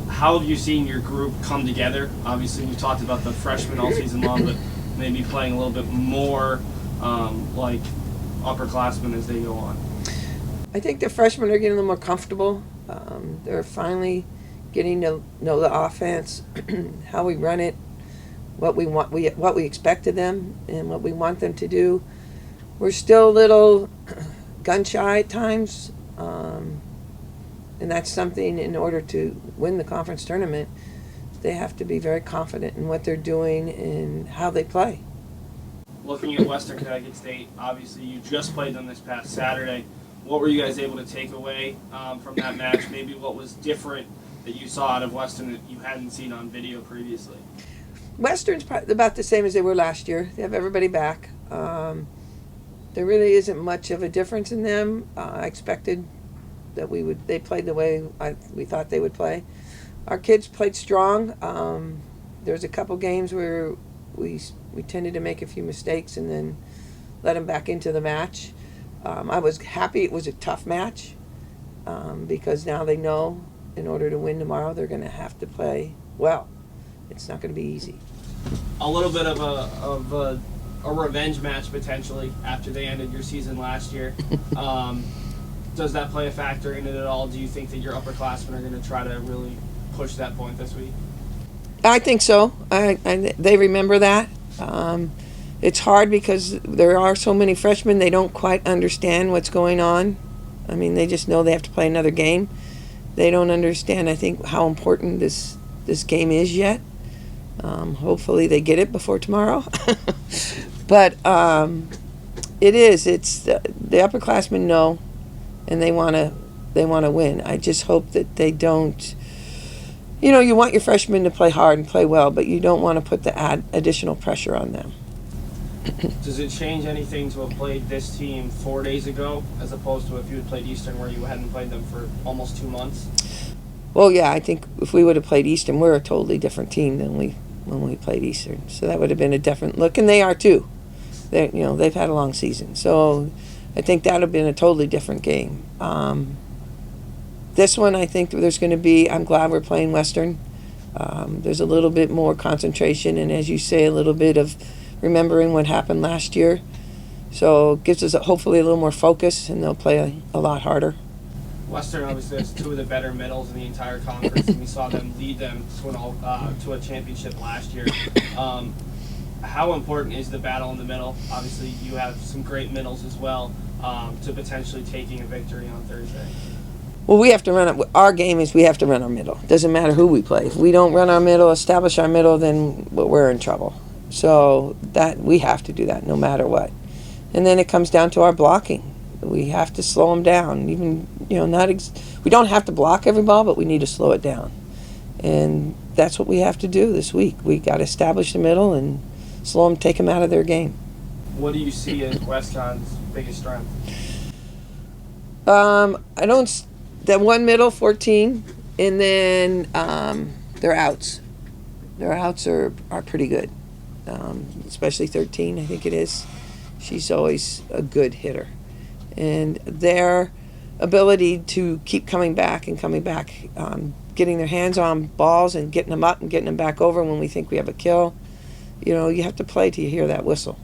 How have you seen your group come together? Obviously, you talked about the freshmen all season long, but maybe playing a little bit more like upperclassmen as they go on. I think the freshmen are getting a little more comfortable. They're finally getting to know the offense, how we run it, what we want, what we expect of them, and what we want them to do. We're still a little gun shy at times, and that's something. In order to win the conference tournament, they have to be very confident in what they're doing and how they play. Looking at Western Connecticut State, obviously you just played them this past Saturday. What were you guys able to take away from that match? Maybe what was different that you saw out of Western that you hadn't seen on video previously? Western's about the same as they were last year. They have everybody back. There really isn't much of a difference in them. I expected that they played the way we thought they would play. Our kids played strong. There was a couple games where we tended to make a few mistakes and then let them back into the match. I was happy it was a tough match because now they know in order to win tomorrow they're going to have to play well. It's not going to be easy. A little bit of a revenge match potentially after they ended your season last year. Does that play a factor in it at all? Do you think that your upperclassmen are going to try to really push that point this week? I think so. They remember that. It's hard because there are so many freshmen. They don't quite understand what's going on. I mean, they just know they have to play another game. They don't understand, I think, how important this game is yet. Hopefully they get it before tomorrow. But it is. It's the upperclassmen know, and they want to win. I just hope that they don't. You know, you want your freshmen to play hard and play well, but you don't want to put the additional pressure on them. Does it change anything to have played this team 4 days ago as opposed to if you had played Eastern where you hadn't played them for almost 2 months? Well, yeah, I think if we would have played Eastern, we're a totally different team than when we played Eastern. So that would have been a different look, and they are too. They've had a long season, so I think that would have been a totally different game. This one, I think there's going to be. I'm glad we're playing Western. There's a little bit more concentration, and as you say, a little bit of remembering what happened last year. So it gives us hopefully a little more focus, and they'll play a lot harder. Western obviously has two of the better middles in the entire conference, and we saw them lead them to a championship last year. How important is the battle in the middle? Obviously, you have some great middles as well to potentially taking a victory on Thursday. Well, we have to run it. Our game is we have to run our middle. Doesn't matter who we play. If we don't run our middle, establish our middle, then we're in trouble. So that we have to do that no matter what. And then it comes down to our blocking. We have to slow them down. Even we don't have to block every ball, but we need to slow it down. And that's what we have to do this week. We got to establish the middle and slow them, take them out of their game. What do you see as WestConn's biggest strength? That one middle, 14, and then their outs. Their outs are pretty good, especially 13, I think it is. She's always a good hitter. And their ability to keep coming back, getting their hands on balls and getting them up and getting them back over when we think we have a kill. You have to play till you hear that whistle.